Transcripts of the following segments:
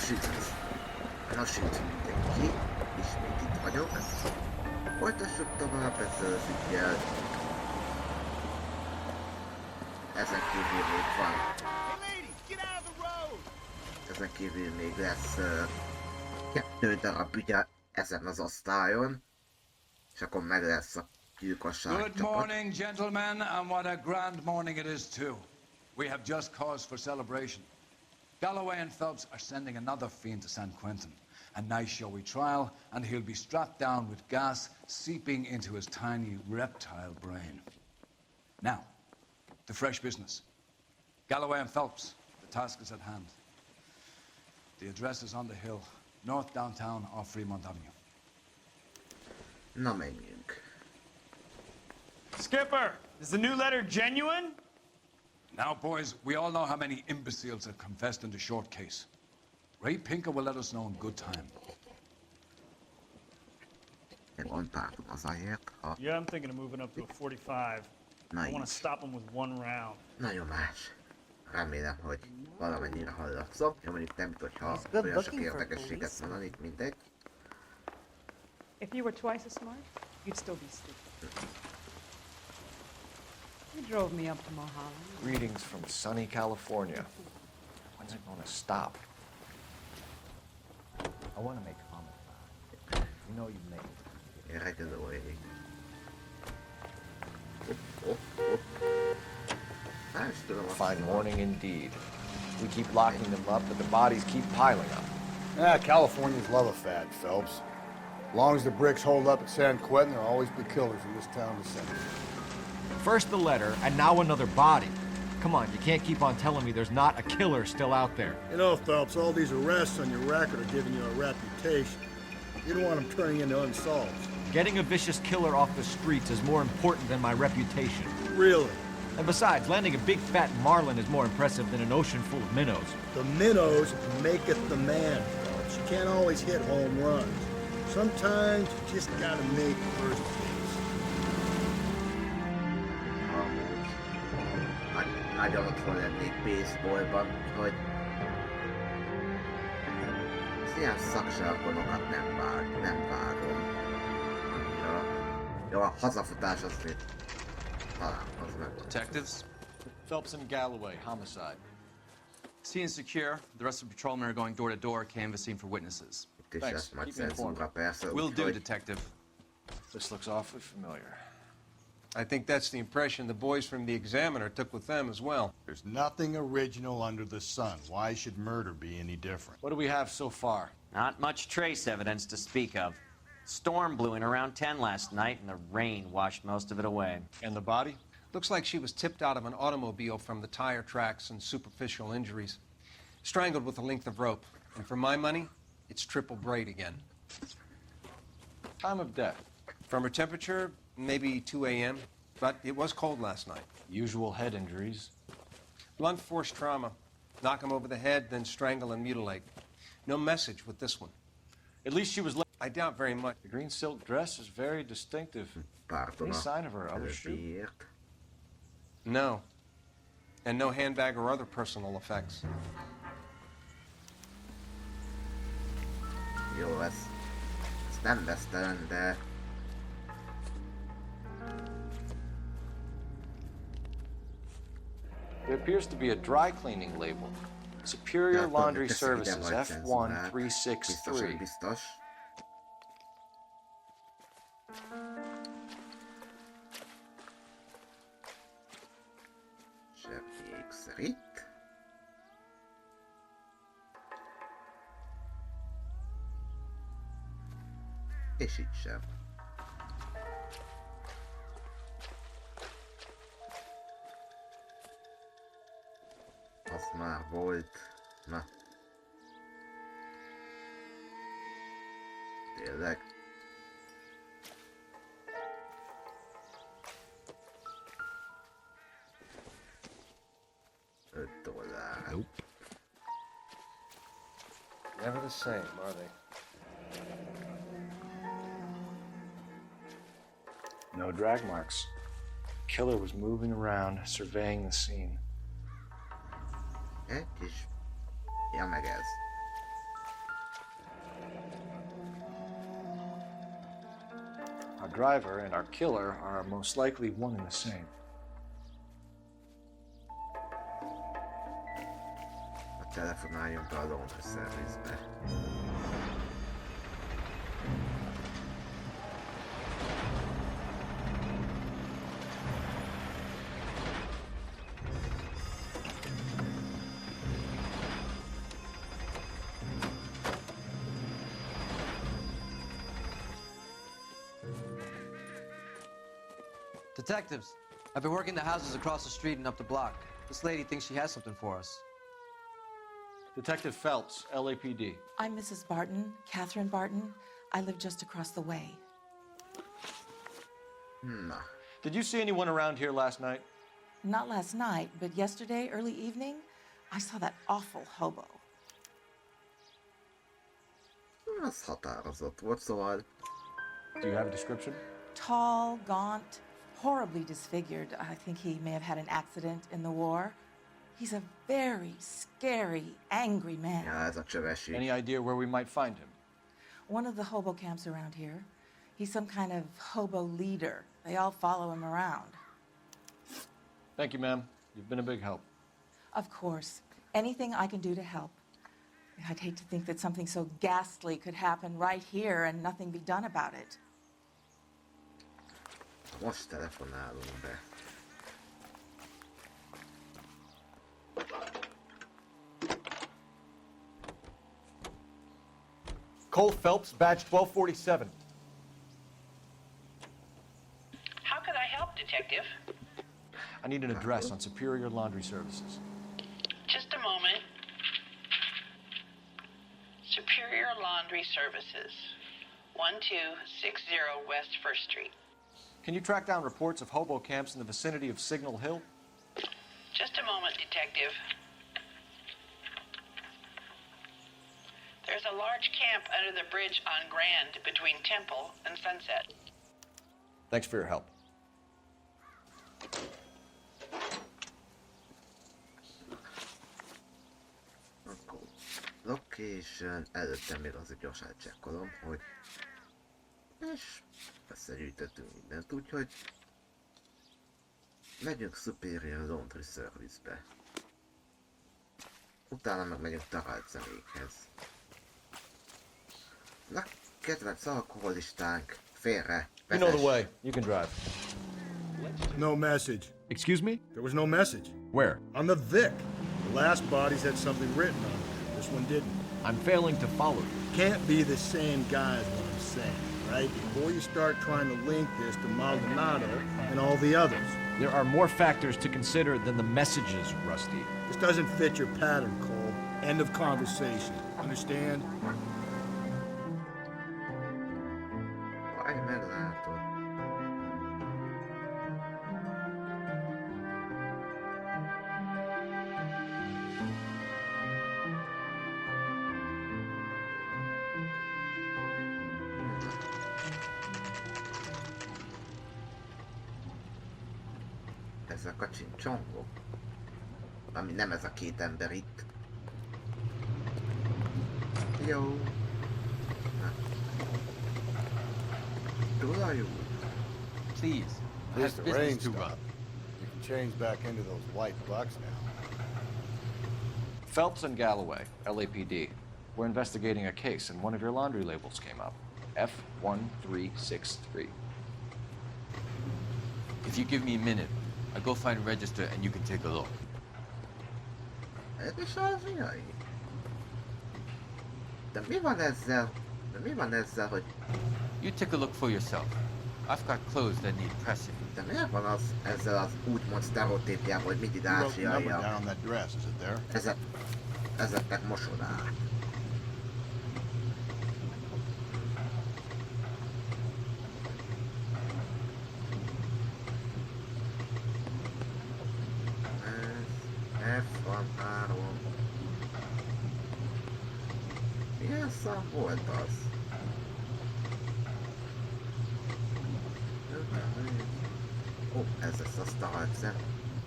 Nos itt mindenki, ismét itt vagyok. Folytassuk tovább ezzel az ügyel. Ezen kívül még van. Ezen kívül még lesz 2 darab ügye ezen az osztályon. És akkor meg lesz a gyilkosság csapat. Good morning, gentlemen, and what a grand morning it is too. We have just cause for celebration. Galloway and Phelps are sending another fiend to San Quentin. A nice showy trial, and he'll be strapped down with gas seeping into his tiny reptile brain. Now, to fresh business. Galloway and Phelps, the task is at hand. The address is on the hill, north downtown off Fremont Avenue. Na, menjünk. Skipper, is the new letter genuine? Now, boys, we all know how many imbeciles have confessed in the short case. Ray Pinker will let us know in good time. Yeah, I'm thinking of moving up to a 45. I want to stop him with 1 round. Nagyon más. Remélem, hogy valamennyire hallatszom. Jó, mondjuk nem tudom, hogyha olyan sok érdekességet mondani, itt mindegy. If you were twice as smart, you'd still be stupid. You drove me up to Mulholland. Greetings from sunny California. When's it gonna stop? I want to make a comment about it. You know you made it. Regularly. Fine warning indeed. We keep locking them up, but the bodies keep piling up. Yeah, Californians love a fad, Phelps. As long as the bricks hold up at San Quentin, there'll always be killers in this town to send. First the letter, and now another body. Come on, you can't keep on telling me there's not a killer still out there. You know, Phelps, all these arrests on your record are giving you a reputation. You don't want them turning into unsolved. Getting a vicious killer off the streets is more important than my reputation. Really? And besides, landing a big fat marlin is more impressive than an ocean full of minnows. The minnows maketh the man, Phelps. You can't always hit home runs. Sometimes you just gotta make first base. Nagyon otthon lennék baseballban, hogy az ilyen szaksargonokat nem vágom. Jó, a hazafutás az még talán az meg. Detectives? Phelps and Galloway, homicide. Scene is secure. The rest of the patrolmen are going door to door, canvassing for witnesses. Thanks. Keep me informed. Will do, Detective. This looks awfully familiar. I think that's the impression the boys from the Examiner took with them as well. There's nothing original under the sun. Why should murder be any different? What do we have so far? Not much trace evidence to speak of. Storm blew in around 10 last night, and the rain washed most of it away. And the body? Looks like she was tipped out of an automobile from the tire tracks and superficial injuries. Strangled with a length of rope. And for my money, it's triple braid again. Time of death? From her temperature, maybe 2 a.m., but it was cold last night. Usual head injuries? Blunt force trauma. Knock him over the head, then strangle and mutilate. No message with this one. At least she was... I doubt very much. The green silk dress is very distinctive. Any sign of her other shoe? No. And no handbag or other personal effects. Jó, ez nem vesztelen, de... There appears to be a dry cleaning label. Superior Laundry Services, F1363. Biztos. Zsebbi ékszer itt. És itt sem. Az már volt. Na. Tényleg. $5. Nope. Never the same, are they? No drag marks. Killer was moving around, surveying the scene. Egy kis... Ja, meg ez. driver and our killer are most likely one and the same. Telefonáljunk be a laundry service-be. Detectives, I've been working the houses across the street and up the block. This lady thinks she has something for us. Detective Phelps, LAPD. I'm Mrs. Barton, Catherine Barton. I live just across the way. Na. Did you see anyone around here last night? Not last night, but yesterday, early evening, I saw that awful hobo. Az határozott volt, szóval... Do you have a description? Tall, gaunt, horribly disfigured. I think he may have had an accident in the war. He's a very scary, angry man. Ja, ez a csövesi. Any idea where we might find him? One of the hobo camps around here. He's some kind of hobo leader. They all follow him around. Thank you, ma'am. You've been a big help. Of course. Anything I can do to help. I'd hate to think that something so ghastly could happen right here and nothing be done about it. Most telefonálunk be. Cole Phelps, badge 1247. How can I help, Detective? I need an address on Superior Laundry Services. Just a moment. Superior Laundry Services, 1260 West 1st Street. Can you track down reports of hobo camps in the vicinity of Signal Hill? Just a moment, Detective. There's a large camp under the bridge on Grand between Temple and Sunset. Thanks for your help. Akkor location, előtte még azért gyorsan csekkolom, hogy... És összegyűjtöttünk mindent, úgyhogy... Megyünk Superior Laundry Service-be. Utána meg megyünk talált személyekhez. Na, kedvenc alkoholistánk, félre, You know the way. You can drive. No message. Excuse me? There was no message. Where? On the Vic. The last bodies had something written on it. This one didn't. I'm failing to follow you. Can't be the same guy is what I'm saying, right? Before you start trying to link this to Maldonado and all the others. There are more factors to consider than the messages, Rusty. This doesn't fit your pattern, Cole. End of conversation. Understand? Várj, meglátod. Ezek a csincsongok. Ami nem ez a két ember itt. Jó. Tulajú. Please. I Here's have the rain business to stop. run. You can change back into those white bucks now. Phelps and Galloway, LAPD. We're investigating a case, and one of your laundry labels came up. F1363. If you give me a minute, I'll go find a register and you can take a look. Ez is az jaj. De mi van ezzel? Hogy... You take a look for yourself. I've got clothes that need pressing. De miért van az ezzel az úgymond sztereotípiával, hogy mindig You wrote the number ázsiaiak? down on that dress, is it there? Ezeknek mosodát. F13. Milyen szám volt az? Ó, ez lesz a Starcem.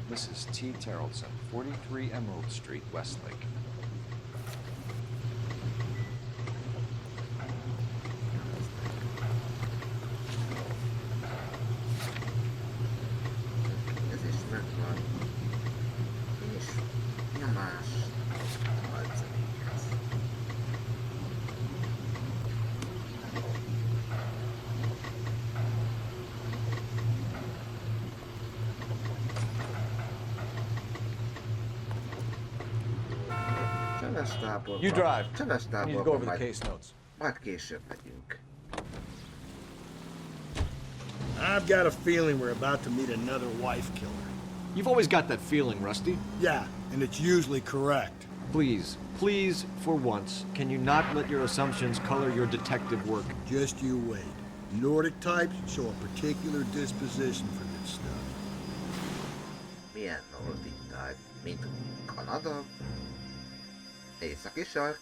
Mrs. T. Terrellson, 43 Emerald Street, Westlake. You drive. Cseves I need to go over táborban the case notes. majd később megyünk. I've got a feeling we're about to meet another wife killer. You've always got that feeling, Rusty. Yeah, and it's usually correct. Please, please, for once, can you not let your assumptions color your detective work? Just you wait. Nordic types show a particular disposition for this stuff. Milyen Nordic type? Mint Kanada? Északi sark?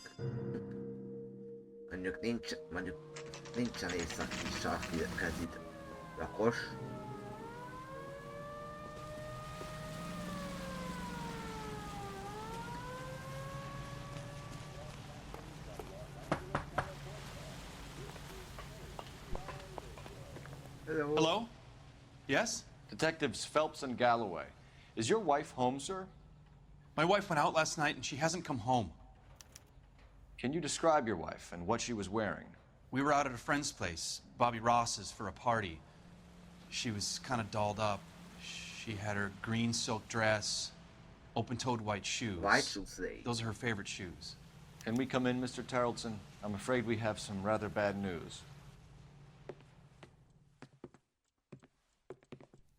Mondjuk nincsen északi sarki kezid lakos. Hello? Yes? Detectives Phelps and Galloway. Is your wife home, sir? My wife went out last night and she hasn't come home. Can you describe your wife and what she was wearing? We were out at a friend's place, Bobby Ross's, for a party. She was kind of dolled up. She had her green silk dress, open-toed white shoes. White shoes. Those are her favorite shoes. Can we come in, Mr. Tarleton? I'm afraid we have some rather bad news.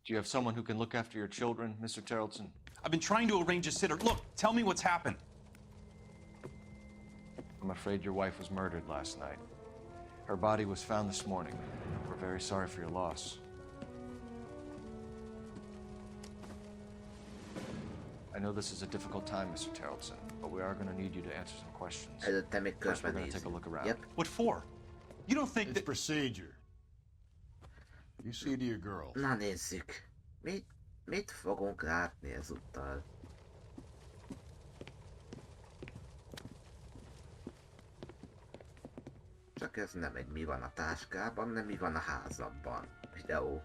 Do you have someone who can look after your children, Mr. Tarleton? I've been trying to arrange a sitter. Look, tell me what's happened. I'm afraid your wife was murdered last night. Her body was found this morning. We're very sorry for your loss. I know this is a difficult time, Mr. Tarleton, but we are going to need you to answer some questions. First, we're going to take a look around. Yep. What for? You don't think It's that... procedure. You see to your girls. Na nézzük. Mit fogunk látni ezúttal? Csak ez nem egy mi van a táskában, nem mi van a házamban. Videó.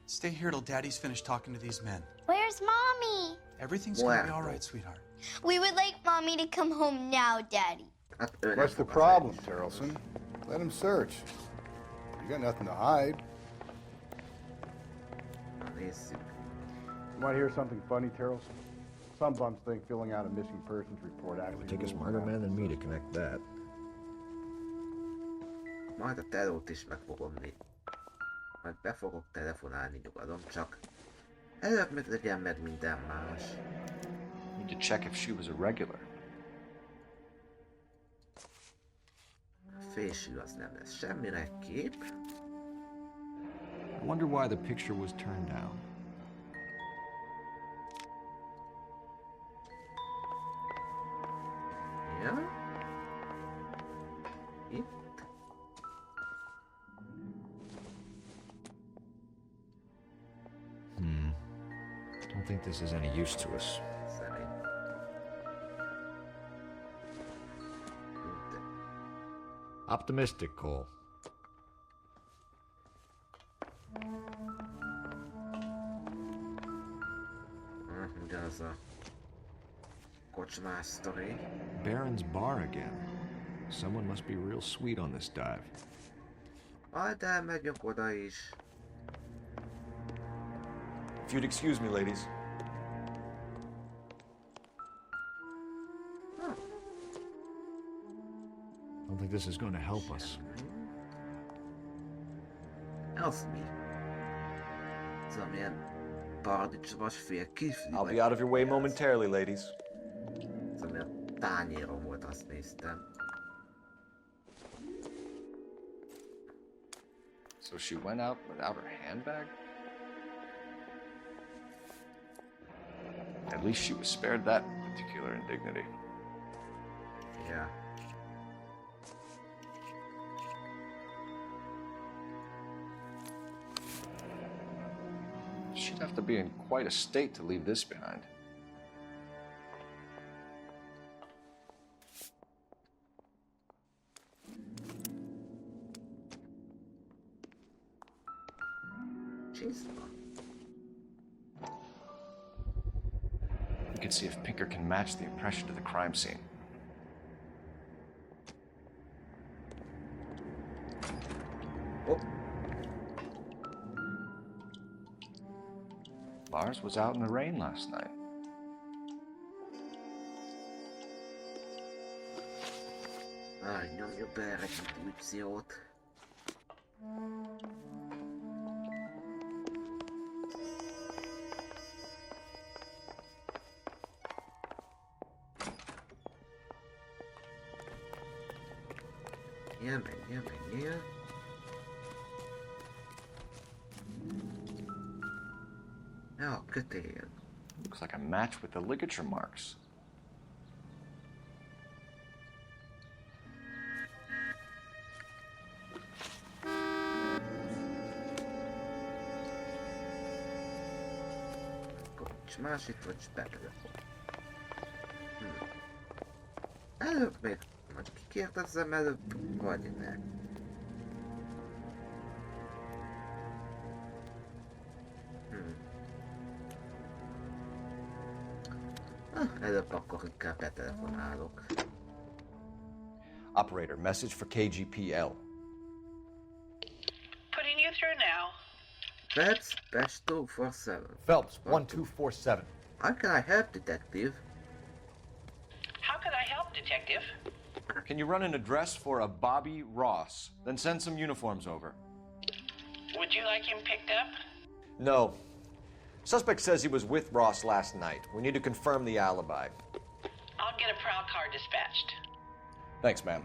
Stay here till Daddy's finished talking to these men. Where's Mommy? Everything's gonna be all right, sweetheart. We would like Mommy to come home now, Daddy. What's the problem, Tarleton? Let him search. You got nothing to hide. You want to hear something funny, Tarleton? Some bums think filling out a missing persons report It actually... would take a smarter man than me to connect that. Majd a telót is meg fogom nézni. Majd be fogok telefonálni nyugodom, csak előbb meg legyen meg minden más. Need to check if she was a regular. A fésű az nem lesz semmire kép. I wonder why the picture was turned down. Ja? Itt? Don't think this is any use to us. Optimistic, Cole. Ugyanaz a kocsmás sztori. Baron's bar again. Someone must be real sweet on this dive. Majd elmegyünk oda is. If you'd excuse me, ladies. I don't think this is going to help us. Az mi? Ez amilyen paradicsomos fél kifli. I'll be out of your way momentarily, ladies. Ez amilyen tányérom volt, azt néztem. So she went out without her handbag? At least she was spared that particular indignity. Yeah. She'd have to be in quite a state to leave this behind. Jeez. We can see if Pinker can match the impression to the crime scene. Oh. Lars was out in the rain last night. Nyomjuk be egy intuíciót. Menjél. Ja, kötél. Looks like a match with the ligature marks. Nincs másik, vagy betelefon. Előbb még majd kikérdezem előbb, vagy ne. Előbb akkor inkább betelefonálok. Operator, message for KGPL. Putting you through now. Phelps, Bash 247. Phelps, 1247. How can I help, detective? How could I help, detective? Can you run an address for a Bobby Ross? Then send some uniforms over. Would you like him picked up? No. Suspect says he was with Ross last night. We need to confirm the alibi. I'll get a prowl car dispatched. Thanks, ma'am.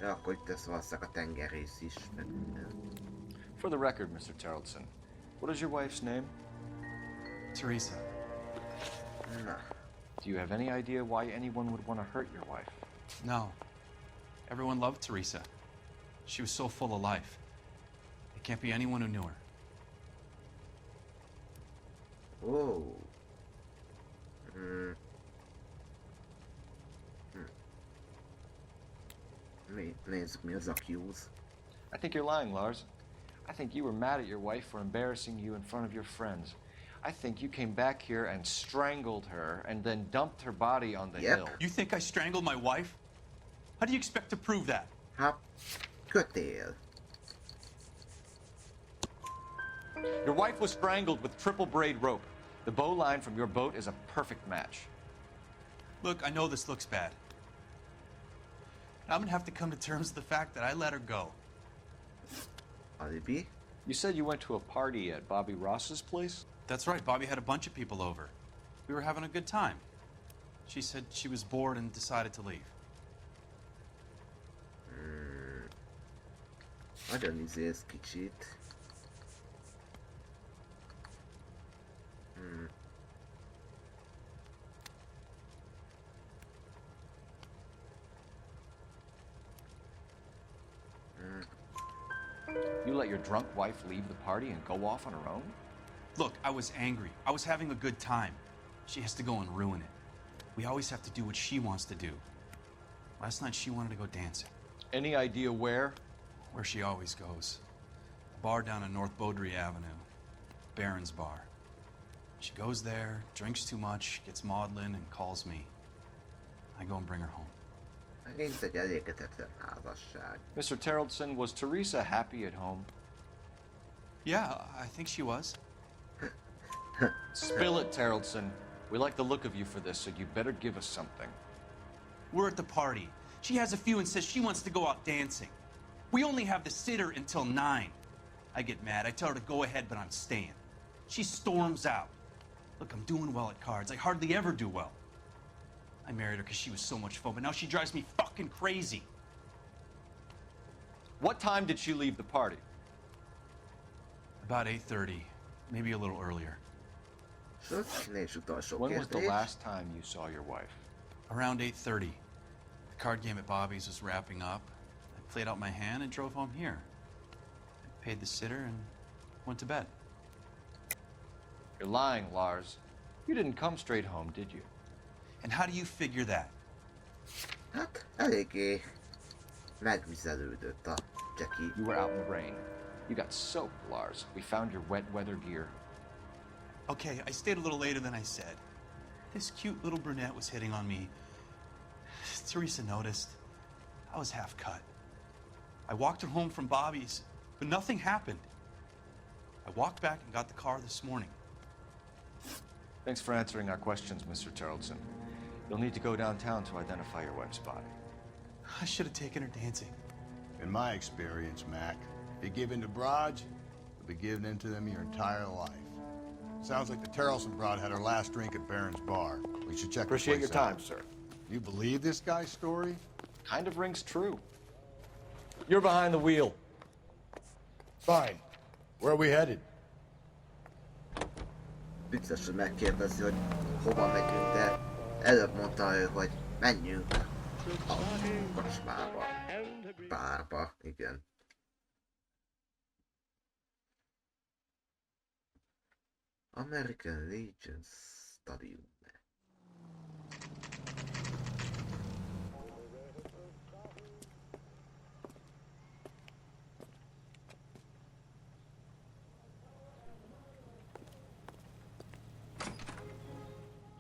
Ja, akkor itt lesz valószínűleg a tengerész is. For the record, Mr. Terrelson, what is your wife's name? Teresa. Na. Do you have any idea why anyone would want to hurt your wife? No. Everyone loved Teresa. She was so full of life. It can't be anyone who knew her. Oh. Nézzük, mi az accuse. I think you're lying, Lars. I think you were mad at your wife for embarrassing you in front of your friends. I think you came back here and strangled her and then dumped her body on the hill. You think I strangled my wife? How do you expect to prove that? Hát, kötél. Your wife was strangled with triple braid rope. The bow line from your boat is a perfect match. Look, I know this looks bad. I'm gonna have to come to terms with the fact that I let her go. Alibi? You said you went to a party at Bobby Ross's place? That's right, Bobby had a bunch of people over. We were having a good time. She said she was bored and decided to leave. Nagyon izélsz kicsit. You let your drunk wife leave the party and go off on her own? Look, I was angry. I was having a good time. She has to go and ruin it. We always have to do what she wants to do. Last night she wanted to go dancing. Any idea where? Where she always goes. A bar down on North Beaudry Avenue. Baron's Bar. She goes there, drinks too much, gets maudlin, and calls me. I go and bring her home. Megint egy elégedetlen házasság. Mr. Terrelson, was Teresa happy at home? Yeah, I think she was. Spill it, Terrelson. We like the look of you for this, so you better give us something. We're at the party. She has a few and says she wants to go out dancing. We only have the sitter until 9. I get mad. I tell her to go ahead, but I'm staying. She storms out. Look, I'm doing well at cards. I hardly ever do well. I married her because she was so much fun, but now she drives me fucking crazy. What time did she leave the party? About 8:30, maybe a little earlier. When was the last time you saw your wife? Around 8:30. The card game at Bobby's was wrapping up. I played out my hand and drove home here. I paid the sitter and went to bed. You're lying, Lars. You didn't come straight home, did you? And how do you figure that? Hát, eléggé megvizelődött a Jackie. You were out in the rain. You got soaked, Lars. We found your wet weather gear. Okay, I stayed a little later than I said. This cute little brunette was hitting on me. Teresa noticed. I was half cut. I walked her home from Bobby's, but nothing happened. I walked back and got the car this morning. Thanks for answering our questions, Mr. Terrelson. You'll need to go downtown to identify your wife's body. I should have taken her dancing. In my experience, Mac, if you give in to broads, you'll be giving in to them your entire life. Sounds like the Terrelson broad had her last drink at Barron's bar. We should check Appreciate the place your time, out. sir. You believe this guy's story? Kind of rings true. You're behind the wheel. Fine. Where are we headed? Vicces, hogy megkérdezi, hogy hova megyünk, de előbb mondta ő, hogy menjünk a kocsmába. Bárba, igen. American Legion Stadium.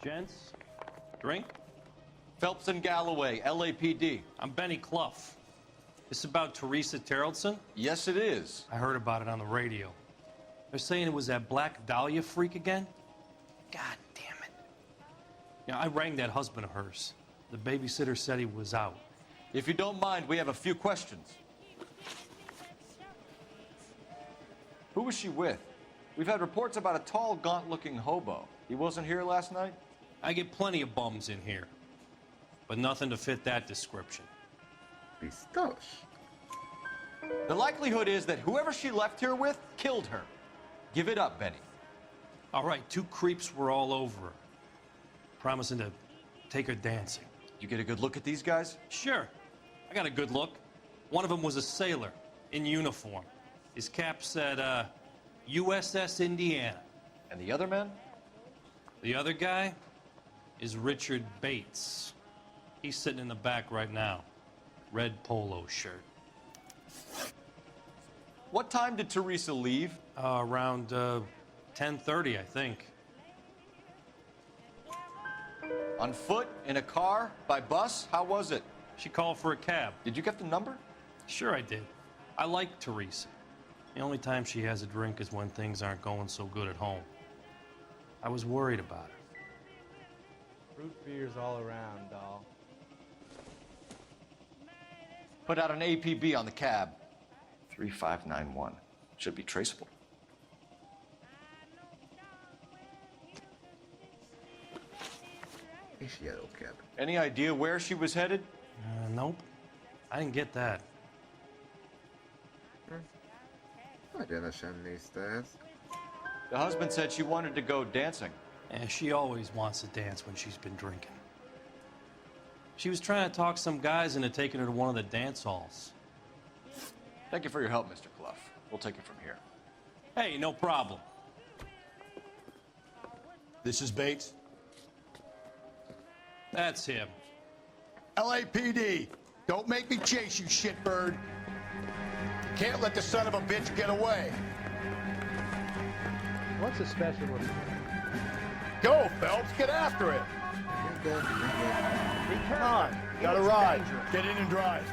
Gents, drink? Phelps and Galloway, LAPD. I'm Benny Clough. This about Teresa Terrelson? Yes, it is. I heard about it on the radio. They're saying it was that Black Dahlia freak again? God damn it. You know, I rang that husband of hers. The babysitter said he was out. If you don't mind, we have a few questions. Who was she with? We've had reports about a tall, gaunt-looking hobo. He wasn't here last night? I get plenty of bums in here, but nothing to fit that description. Biztos. The likelihood is that whoever she left here with killed her. Give it up, Benny. All right, 2 creeps were all over her, promising to take her dancing. You get a good look at these guys? Sure. I got a good look. One of them was a sailor in uniform. His cap said, USS Indiana. And the other man? The other guy is Richard Bates. He's sitting in the back right now. Red polo shirt. What time did Teresa leave? Around 10:30, I think. On foot? In a car? By bus? How was it? She called for a cab. Did you get the number? Sure I did. I like Teresa. The only time she has a drink is when things aren't going so good at home. I was worried about her. Root beers all around, doll. Put out an APB on the cab. 3591. Should be traceable. Yellow cab. Any idea where she was headed? Nope. I didn't get that. Egyenesen nézte ez. The husband said she wanted to go dancing. And she always wants to dance when she's been drinking. She was trying to talk some guys into taking her to one of the dance halls. Thank you for your help, Mr. Clough. We'll take it from here. Hey, no problem. This is Bates. That's him. LAPD, don't make me chase you, shitbird. Can't let the son of a bitch get away. What's so special with it? Go, Phelps, get after it. Come on, got a ride. Get in and drive.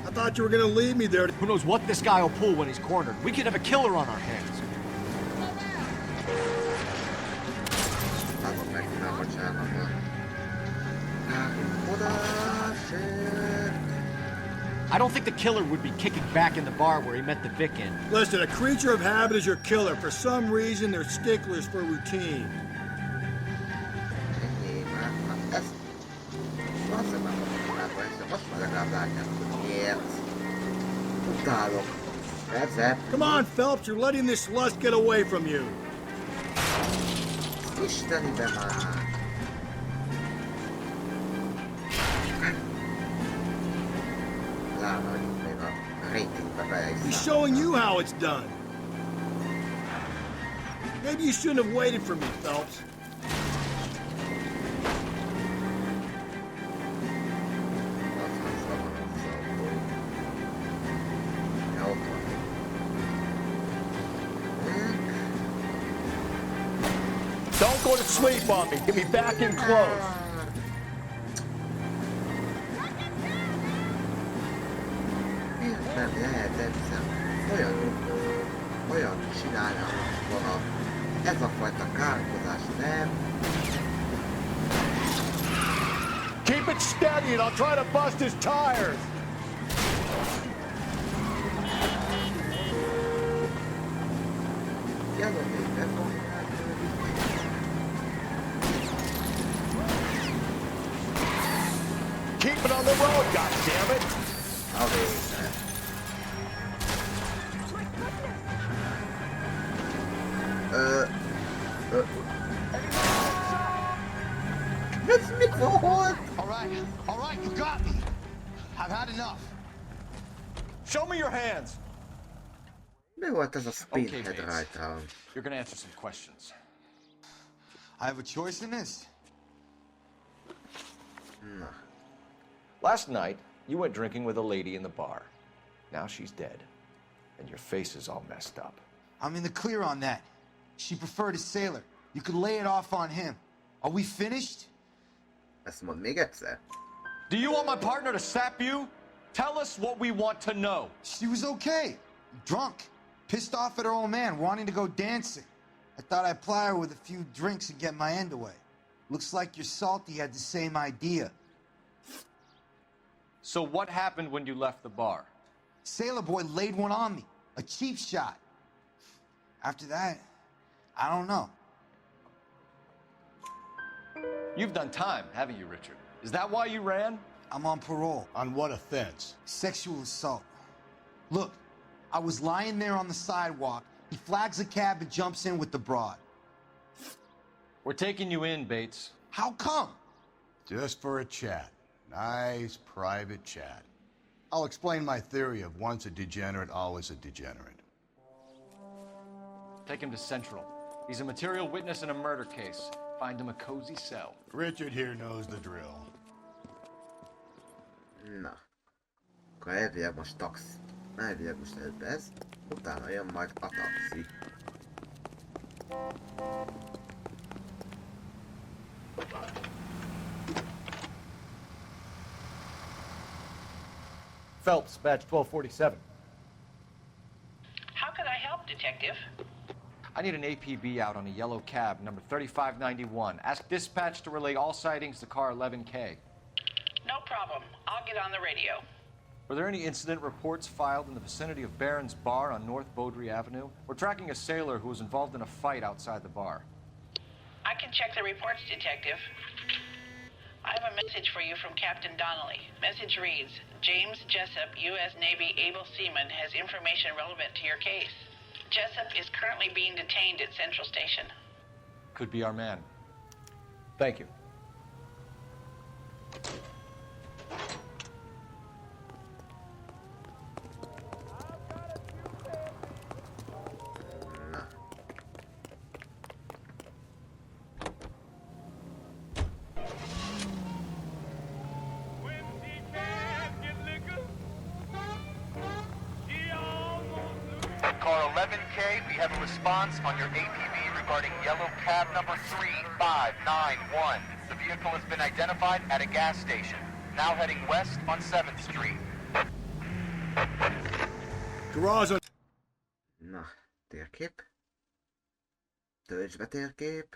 I thought you were gonna leave me there. Who knows what this guy will pull when he's cornered? We could have a killer on our hands. I don't think the killer would be kicking back in the bar where he met the Vic in. Listen, a creature of habit is your killer. For some reason, they're sticklers for routine. Come on, Phelps, you're letting this lust get away from you. He's showing you how it's done. Maybe you shouldn't have waited for me, Phelps. Don't go to sleep on me. Get me back in close. Olyan csinálja. vonal. Ez a fajta kárkozás nem. Keep it steady and I'll try to bust his tires. Keep it on the road, goddammit! A végre. Ez mit volt? All right, you got me. I've had enough. Show me your hands. Mi volt ez a Okay, spinhead Bates. rajtam? You're gonna answer some questions. I have a choice in this? Na. Last night, you went drinking with a lady in the bar. Now she's dead. And your face is all messed up. I'm in the clear on that. She preferred a sailor. You could lay it off on him. Are we finished? Ezt mondd még egyszer. Do you want my partner to sap you? Tell us what we want to know. She was okay. Drunk. Pissed off at her old man, wanting to go dancing. I thought I'd ply her with a few drinks and get my end away. Looks like your salty had the same idea. So what happened when you left the bar? Sailor boy laid one on me. A cheap shot. After that, I don't know. You've done time, haven't you, Richard? Is that why you ran? I'm on parole. On what offense? Sexual assault. Look, I was lying there on the sidewalk. He flags a cab and jumps in with the broad. We're taking you in, Bates. How come? Just for a chat. Nice private chat. I'll explain my theory of once a degenerate, always a degenerate. Take him to Central. He's a material witness in a murder case. Find him a cozy cell. Richard here knows the drill. Na. Akkor elvileg most taxi. Elvileg most előbb ez. Utána jön majd a taxi. Phelps, badge 1247. How can I help, Detective? I need an APB out on a yellow cab, number 3591. Ask dispatch to relay all sightings to car 11K. No problem. I'll get on the radio. Were there any incident reports filed in the vicinity of Barron's Bar on North Beaudry Avenue? We're tracking a sailor who was involved in a fight outside the bar. I can check the reports, Detective. I have a message for you from Captain Donnelly. Message reads, James Jessup, U.S. Navy able seaman, has information relevant to your case. Jessup is currently being detained at Central Station. Could be our man. Thank you. Na. Car 11K, we have a response on your APB regarding yellow cab number 3591. The vehicle has been identified at a gas station. Now heading west on 7th Street. Garage on... Na, térkép. Töltsd be térkép.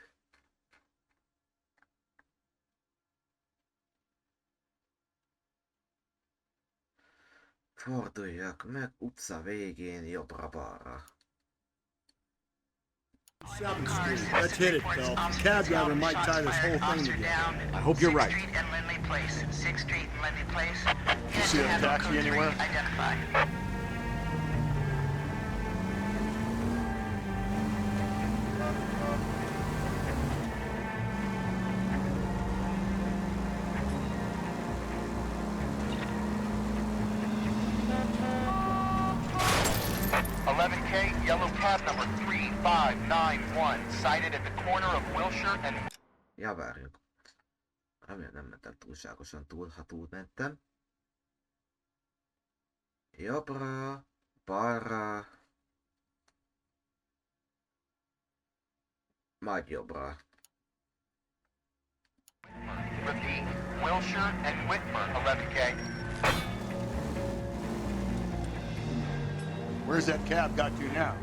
Forduljak meg utca végén jobbra-balra. 7th Street. Let's hit it, Phelps. Cab driver might tie this whole thing together. I hope you're right. 6th Street and Lindley Place. 6th Street and Lindley Place. You see a taxi anywhere? Identify. 11K, yellow cab number 3591, sighted at the corner of Wilshire and... Ja, várjuk. Remélem nem mentem túlságosan túl, ha túl mentem. Jobbra, balra. Majd jobbra. Repeat, Wilshire and Whitmer, 11K. Where's that cab got to now?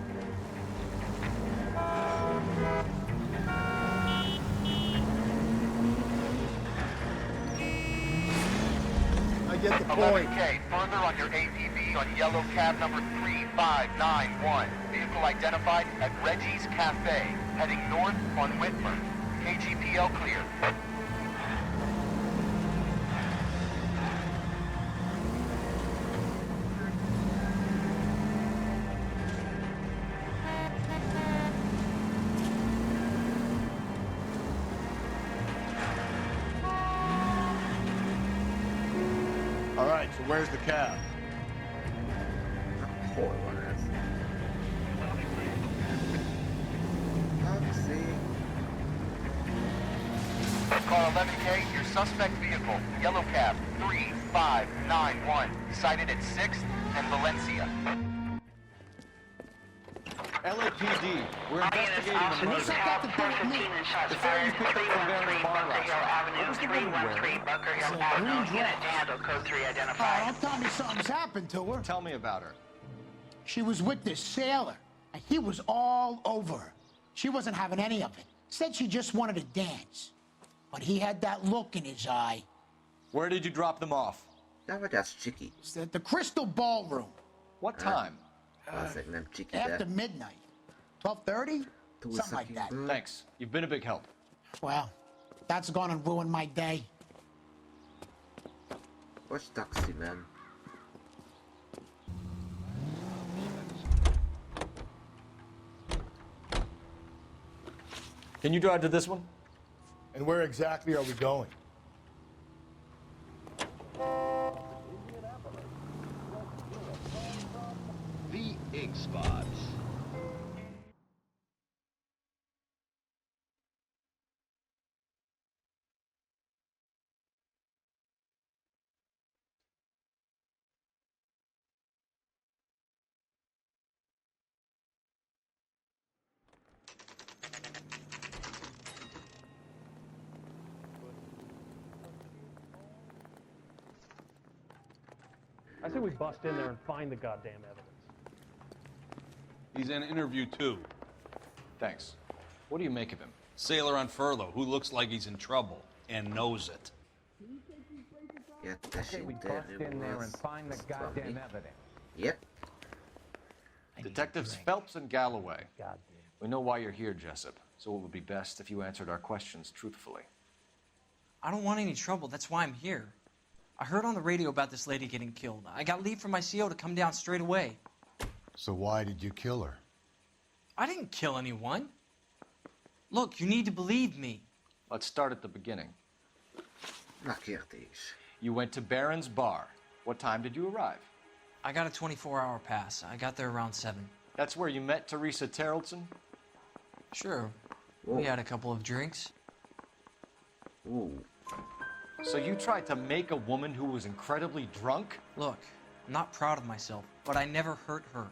point. 11K, further on your APB on yellow cab number 3591. Vehicle identified at Reggie's Cafe, heading north on Whitmer. KGPL clear. All right, so where's the cab? Car 11K, your suspect vehicle, yellow cab 3591, sighted at 6th and Valencia. LAPD, we're investigating a murder. The ferry you picked up from Baron's Bar last night. What was the woman wearing? Oh, don't tell me something's happened to her. Tell me about her. She was with this sailor, and he was all over her. She wasn't having any of it. Said she just wanted to dance. But he had that look in his eye. Where did you drop them off? That's cheeky. It's at the Crystal Ballroom. What time? After midnight. 12:30? Something like that. Thanks. You've been a big help. Well, that's gonna ruin my day. What's taxi, man? Can you drive to this one? And where exactly are we going? The Ink Spots. I say we bust in there and find the goddamn evidence. He's in interview 2. Thanks. What do you make of him? Sailor on furlough who looks like he's in trouble and knows it. I say we bust in there and find the goddamn evidence. Yep. Detectives Phelps and Galloway. We know why you're here, Jessup, so it would be best if you answered our questions truthfully. I don't want any trouble. That's why I'm here. I heard on the radio about this lady getting killed. I got leave from my CO to come down straight away. So why did you kill her? I didn't kill anyone. Look, you need to believe me. Let's start at the beginning. Megkérdés. You went to Baron's Bar. What time did you arrive? I got a 24-hour pass. I got there around 7. That's where you met Teresa Terrellson? Sure. We had a couple of drinks. Ooh. So you tried to make a woman who was incredibly drunk? Look, I'm not proud of myself, but I never hurt her.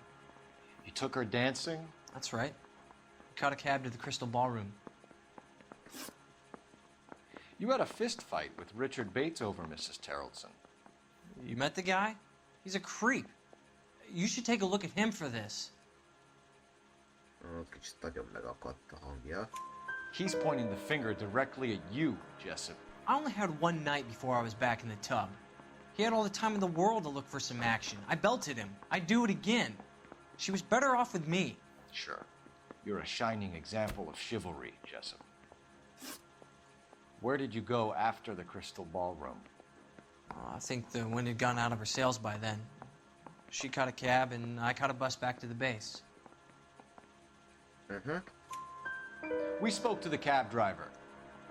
You took her dancing? That's right. We caught a cab to the Crystal Ballroom. You had a fist fight with Richard Bates over Mrs. Terrellson. You met the guy? He's a creep. You should take a look at him for this. Kicsit nagyon megakadt a hangja. He's pointing the finger directly at you, Jessup. I only had one night before I was back in the tub. He had all the time in the world to look for some action. I belted him. I'd do it again. She was better off with me. Sure. You're a shining example of chivalry, Jessup. Where did you go after the Crystal Ballroom? I think the wind had gone out of her sails by then. She caught a cab, and I caught a bus back to the base. We spoke to the cab driver.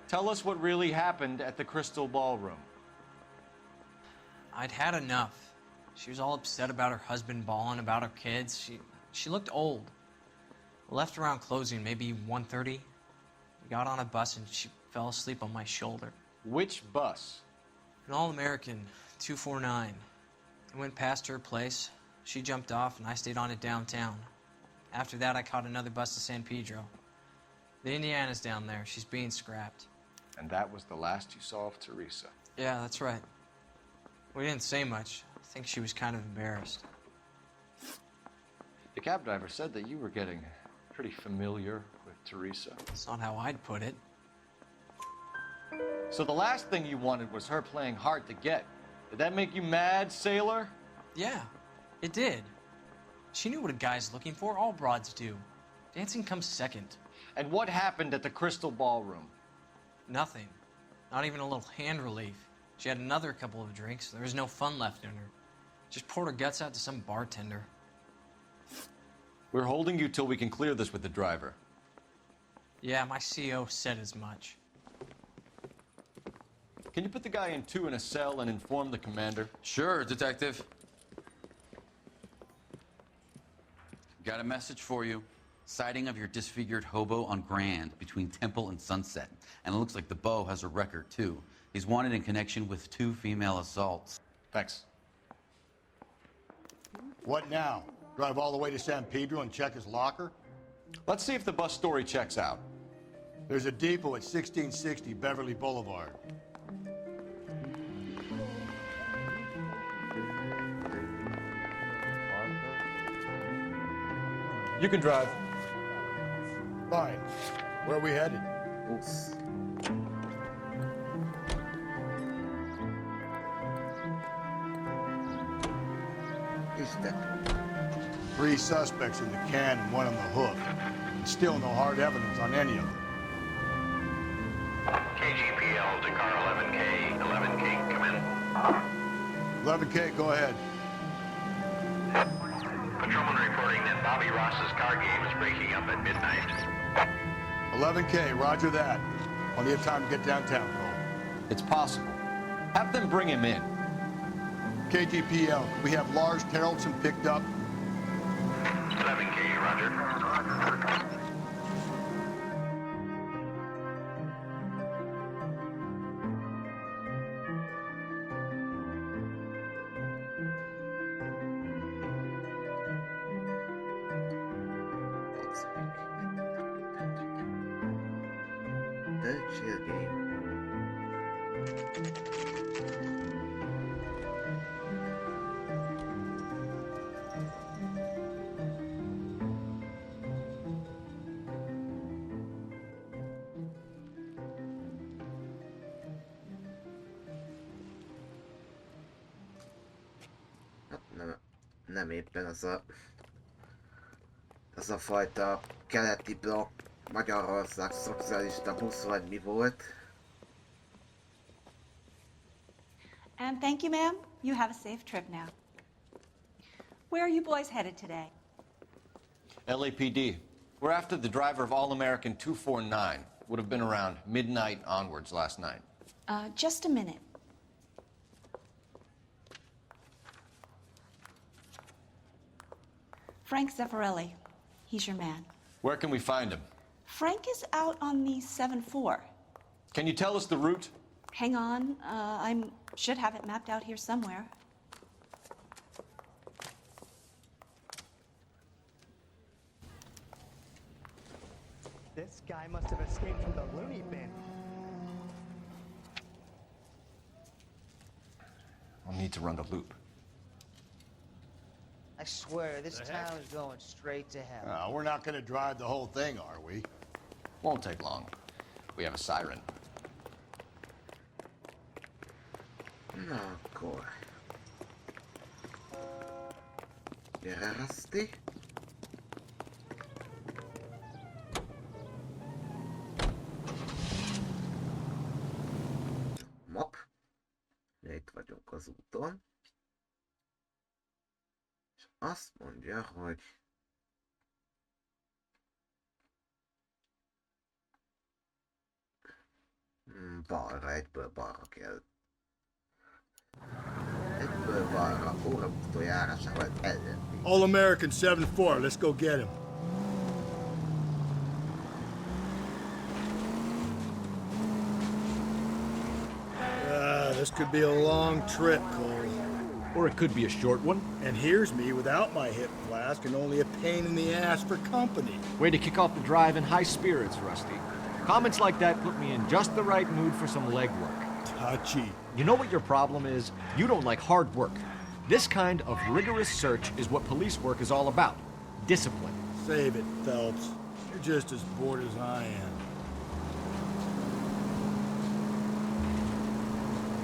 Tell us what really happened at the Crystal Ballroom. I'd had enough. She was all upset about her husband bawling about her kids. She looked old. Left around closing, maybe 1:30. We got on a bus and she fell asleep on my shoulder. Which bus? An All-American 249. I went past her place. She jumped off and I stayed on it downtown. After that, I caught another bus to San Pedro. The Indiana's down there. She's being scrapped. And that was the last you saw of Teresa? Yeah, that's right. We didn't say much. I think she was kind of embarrassed. The cab driver said that you were getting pretty familiar with Teresa. That's not how I'd put it. So the last thing you wanted was her playing hard to get, Did that make you mad, sailor? Yeah, it did. She knew what a guy's looking for. All broads do. Dancing comes second. And what happened at the Crystal Ballroom? Nothing. Not even a little hand relief. She had another couple of drinks. There was no fun left in her. Just poured her guts out to some bartender. We're holding you till we can clear this with the driver. Yeah, my CO said as much. Can you put the guy in 2 in a cell and inform the commander? Sure, Detective. Got a message for you. Sighting of your disfigured hobo on Grand between Temple and Sunset. And it looks like the Beau has a record, too. He's wanted in connection with 2 female assaults. Thanks. What now? Drive all the way to San Pedro and check his locker? Let's see if the bus story checks out. There's a depot at 1660 Beverly Boulevard. You can drive. Fine. Where are we headed? Oops. Is that? 3 suspects in the can and 1 on the hook. And still no hard evidence on any of them. KGPL to car 11K. 11K, come in. 11K, go ahead. Patrolman reporting that Bobby Ross's car game is breaking up at midnight. 11K, roger that. Plenty of time to get downtown, Cole. It's possible. Have them bring him in. KGPL, we have Lars Terrelson picked up. 11K, roger. The chill game. Nem éppen az a fajta keleti blokk, Magyarország szocialista busz, vagy mi volt. And thank you, ma'am. You have a safe trip now. Where are you boys headed today? LAPD. We're after the driver of All-American 249. Would have been around midnight onwards last night. Just a minute. Frank Zeffirelli. He's your man. Where can we find him? Frank is out on the 7-4. Can you tell us the route? Hang on. I should have it mapped out here somewhere. This guy must have escaped from the loony bin. I'll need to run the loop. I swear, this town is going straight to hell. We're not going to drive the whole thing, are we? Won't take long. We have a siren. Na akkor. Gyere, Rusty. Map. Itt vagyunk az úton. És azt mondja, hogy balra, egyből balra kell. Egyből balra, óraútó járásával ellenni. All-American 7-4, let's go get him. This could be a long trip, Cole. Or it could be a short one. And here's me without my hip flask and only a pain in the ass for company. Way to kick off the drive in high spirits, Rusty. Comments like that put me in just the right mood for some legwork. Touchy. You know what your problem is? You don't like hard work. This kind of rigorous search is what police work is all about. Discipline. Save it, Phelps. You're just as bored as I am.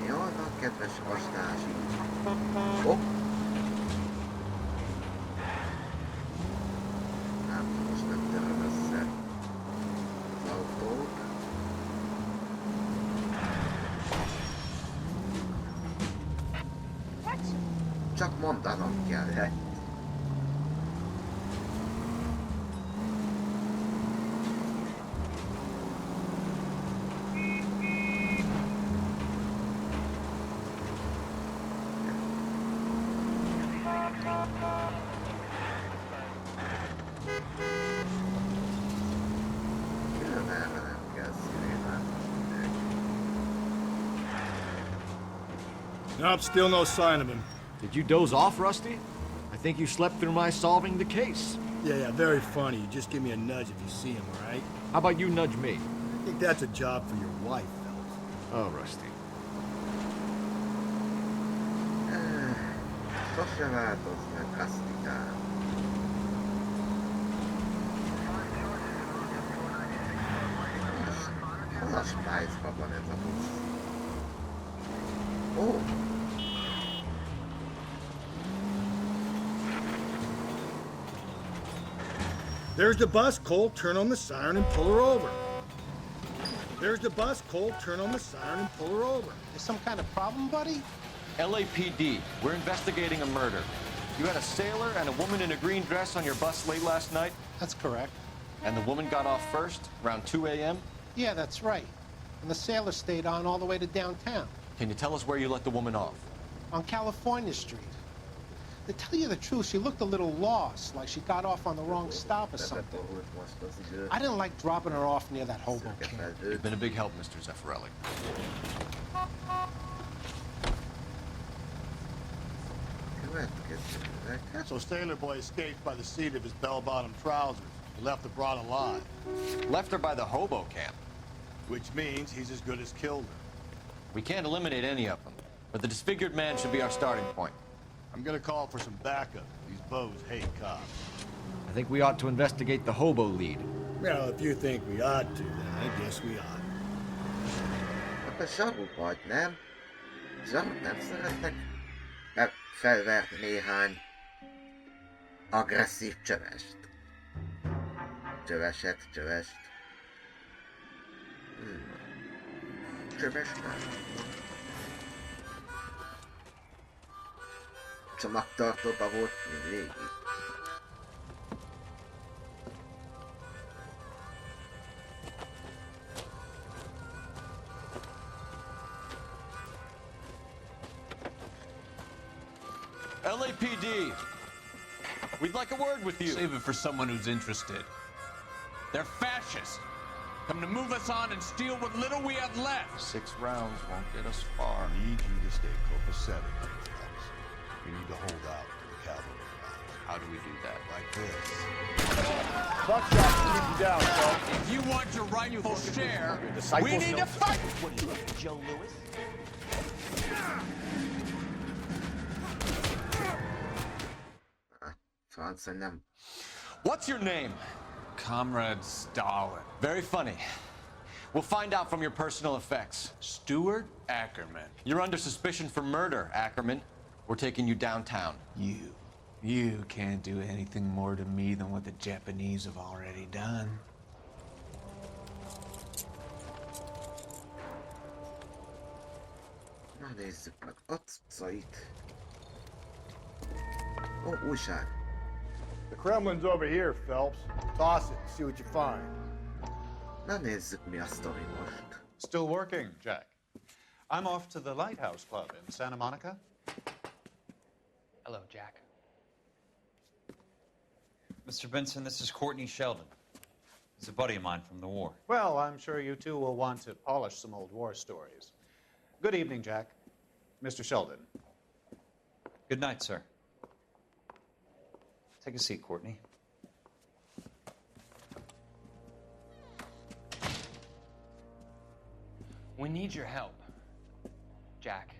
Jól van, kedves vastási. Hopp! Nem, most nem töröm össze az autót. Csak mondanom kellett. Nope, still no sign of him. Did you doze off, Rusty? I think you slept through my solving the case. Yeah, very funny. You just give me a nudge if you see him, all right? How about you nudge me? I think that's a job for your wife, fellas. Oh, Rusty. Sose változ meg, Rustikám. Hol a Spice-ban van ez a busz? Ó! There's the bus, Cole. Turn on the siren and pull her over. There's the bus, Cole. Turn on the siren and pull her over. There's some kind of problem, buddy? LAPD, we're investigating a murder. You had a sailor and a woman in a green dress on your bus late last night? That's correct. And the woman got off first, around 2 a.m.? Yeah, that's right. And the sailor stayed on all the way to downtown. Can you tell us where you let the woman off? On California Street. To tell you the truth, she looked a little lost, like she got off on the wrong stop or something. I didn't like dropping her off near that hobo camp. You've been a big help, Mr. Zeffirelli. So Sailor Boy escaped by the seat of his bell-bottom trousers. He left the broad alive. Left her by the hobo camp. Which means he's as good as killed her. We can't eliminate any of them, but the disfigured man should be our starting point. I'm gonna call for some backup. These bows hate cops. I think we ought to investigate the hobo lead. Well, if you think we ought to, then I guess we ought. Akkor zsaru vagy, nem? Zsarut nem szeretnek felverni néhány agresszív csövest. Csövest. Csöves nem. Csomagtartóba volt mindig. LAPD, we'd like a word with you. Save it for someone who's interested. They're fascists. Come to move us on and steal what little we have left. 6 rounds won't get us far. I need you to stay copacetic, fellas. We need to hold out for the cavalry lines. How do we do that? Like this. Buckshot to keep you down, Charles. If you want your rightful share, we need to fight! What are you, Joe Lewis? Francia nem. What's your name? Comrade Stalin. Very funny. We'll find out from your personal effects. Stuart Ackerman. You're under suspicion for murder, Ackerman. We're taking you downtown. You can't do anything more to me than what the Japanese have already done. Na nézzük meg a cuccait. Ó, újság. The Kremlin's over here, Phelps. Toss it, see what you find. Na nézzük, mi a sztori most. Still working, Jack. I'm off to the Lighthouse Club in Santa Monica. Hello, Jack. Mr. Benson, this is Courtney Sheldon. He's a buddy of mine from the war. Well, I'm sure you two will want to polish some old war stories. Good evening, Jack. Mr. Sheldon. Good night, sir. Take a seat, Courtney. We need your help, Jack.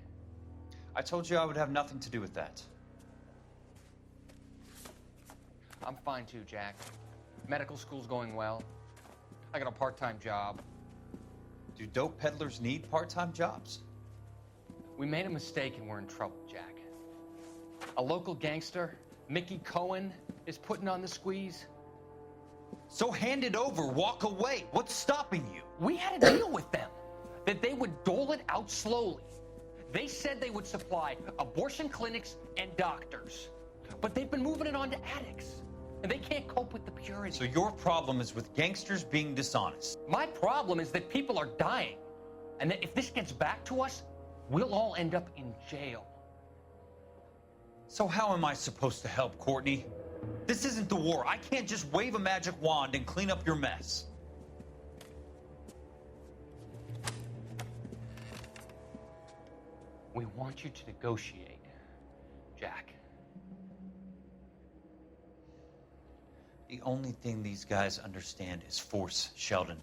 I told you I would have nothing to do with that. I'm fine too, Jack. Medical school's going well. I got a part-time job. Do dope peddlers need part-time jobs? We made a mistake and we're in trouble, Jack. A local gangster, Mickey Cohen, is putting on the squeeze. So hand it over, walk away. What's stopping you? We had a deal with them that they would dole it out slowly. They said they would supply abortion clinics and doctors, but they've been moving it on to addicts, and they can't cope with the purity. So your problem is with gangsters being dishonest. My problem is that people are dying, and that if this gets back to us, we'll all end up in jail. So how am I supposed to help, Courtney? This isn't the war. I can't just wave a magic wand and clean up your mess. We want you to negotiate, Jack. The only thing these guys understand is force, Sheldon.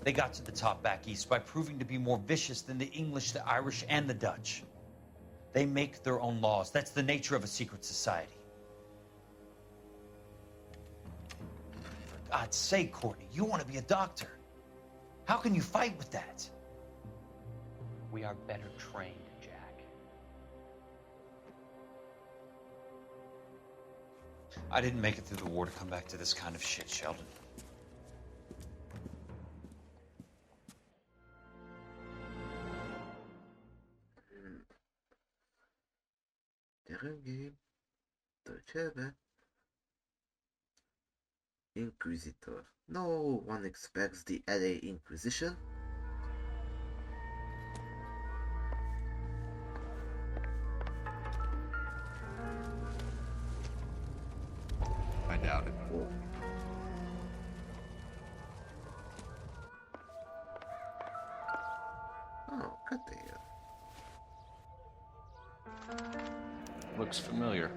They got to the top back east by proving to be more vicious than the English, the Irish, and the Dutch. They make their own laws. That's the nature of a secret society. For God's sake, Courtney, you want to be a doctor. How can you fight with that? We are better trained, Jack. I didn't make it through the war to come back to this kind of shit, Sheldon. Inquisitor. No one expects the LA Inquisition. I doubt it. Oh. Oh, good deal. Looks familiar.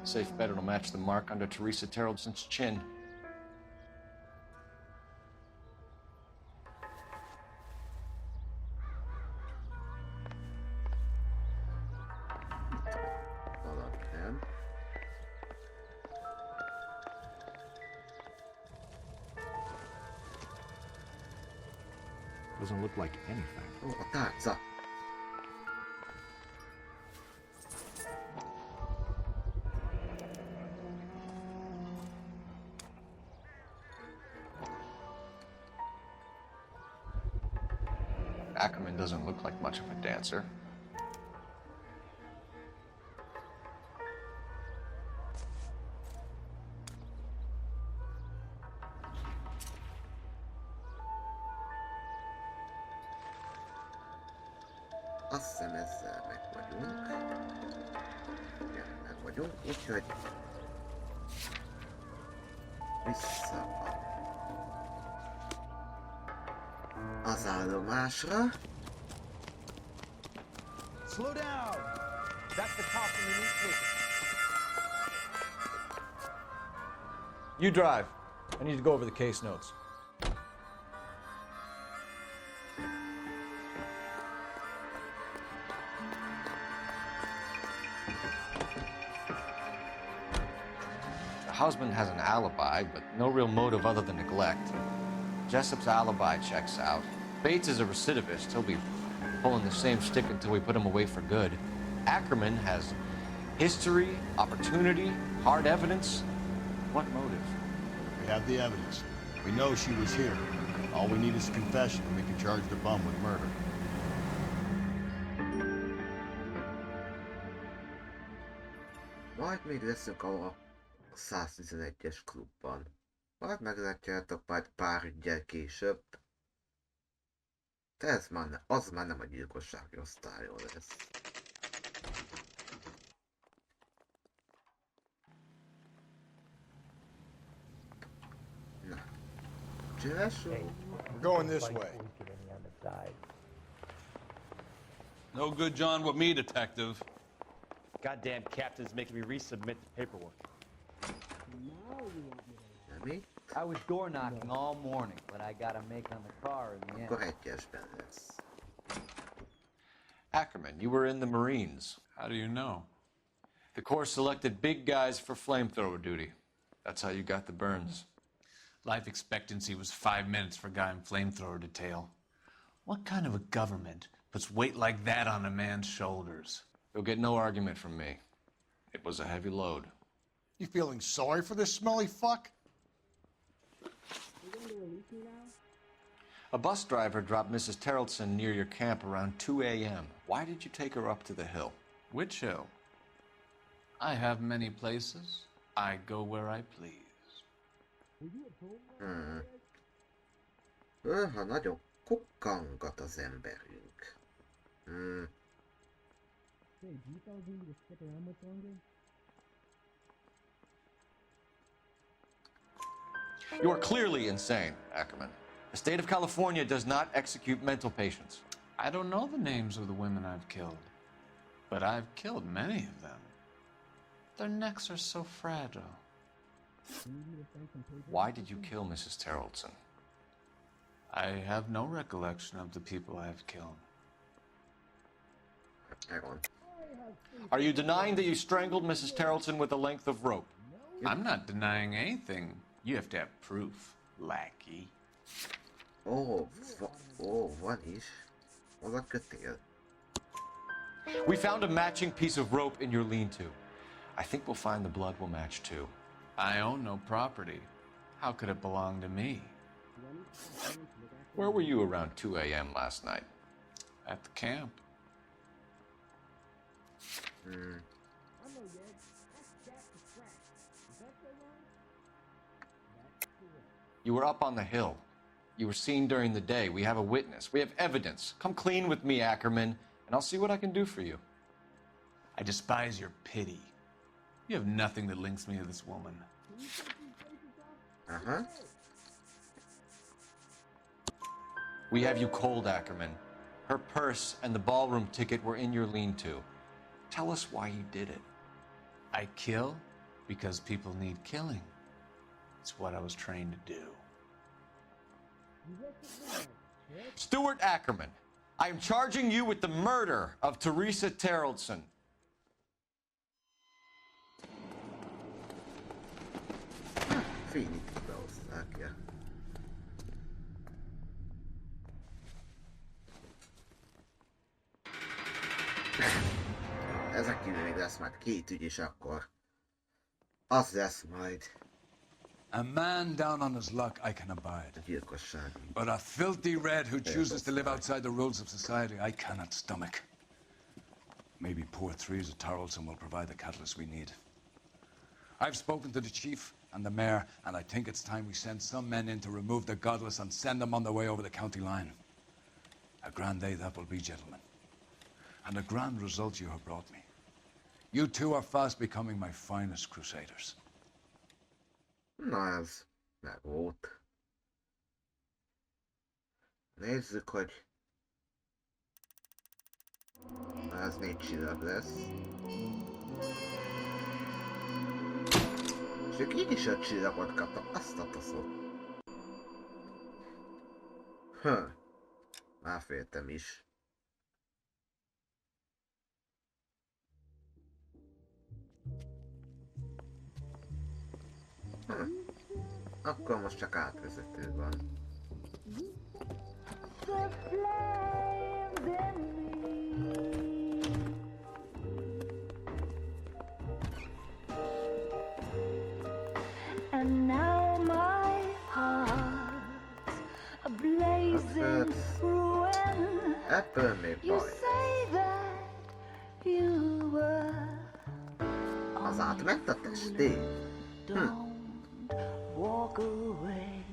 Safe bet it'll match the mark under Teresa Terrelson's chin. Alapján. Doesn't look like anything. Ó, a tárca. Ackerman doesn't look like much of a dancer. Azt hiszem ezzel meg vagyunk. Igen, meg vagyunk, úgyhogy vissza az állomásra. Slow down! That's the cop in the newspaper. You drive. I need to go over the case notes. The husband has an alibi, but no real motive other than neglect. Jessup's alibi checks out. Bates is a recidivist. He'll be pulling the same stick until we put him away for good. Ackerman has history, opportunity, hard evidence. What motive? We have the evidence. We know she was here. All we need is a confession, and we can charge the bum with murder. Majd még leszünk a 111-es klubban. Majd meglátjátok majd pár üggyel később. De ez már az már nem a gyilkossági osztályról lesz. Na. We're going this way. No good John with me, detective. Goddamn captain's making me resubmit the paperwork. I was door knocking all morning, but I got a make on the car in the end. Akkor egyesben lesz. Ackerman, you were in the Marines. How do you know? The Corps selected big guys for flamethrower duty. That's how you got the burns. Life expectancy was 5 minutes for a guy in flamethrower detail. What kind of a government puts weight like that on a man's shoulders. You'll get no argument from me. It was a heavy load. You feeling sorry for this smelly fuck? A bus driver dropped Mrs. Terrelson near your camp around 2 a.m. Why did you take her up to the hill? Which hill? I have many places. I go where I please. Ha nagyon kukkangat az emberünk. You are clearly insane, Ackerman. The state of California does not execute mental patients. I don't know the names of the women I've killed, but I've killed many of them. Their necks are so fragile. Why did you kill Mrs. Terrelson? I have no recollection of the people I have killed. Are you denying that you strangled Mrs. Terrelson with a length of rope? I'm not denying anything. You have to have proof, lackey. Van is. Az a kötél. We found a matching piece of rope in your lean-to. I think we'll find the blood will match too. I own no property. How could it belong to me? Where were you around 2 a.m. last night? At the camp. You were up on the hill. You were seen during the day. We have a witness. We have evidence. Come clean with me, Ackerman, and I'll see what I can do for you. I despise your pity. You have nothing that links me to this woman. We have you cold, Ackerman. Her purse and the ballroom ticket were in your lean-to. Tell us why you did it. I kill because people need killing. It's what I was trained to do. Stuart Ackerman, I am charging you with the murder of Teresa Terrelson. Félig behozták, ja. Ezek kívül még lesz majd 2 ügy is akkor. Az lesz majd. A man down on his luck I can abide. But a filthy red who chooses to live outside the rules of society I cannot stomach. Maybe poor Teresa Tarleton will provide the catalyst we need. I've spoken to the chief and the mayor, and I think it's time we send some men in to remove the godless and send them on their way over the county line. A grand day that will be, gentlemen. And a grand result you have brought me. You two are fast becoming my finest crusaders. Na ez meg volt. Nézzük, hogy... Ez 4 csillag lesz. És ők így is 5 csillagot kaptak, azt a taszot. Már féltem is. Akkor most csak átvezető van. And now my heart's a blazing ruin. Ebből még You baj. say that you were Az átment a testé? walk away,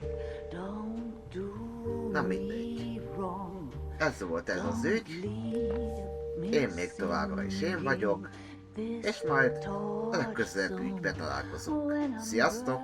don't do Na mindegy. Ez volt ez az ügy. Én még továbbra is én vagyok. És majd a legközelebbi ügybe találkozunk. Sziasztok!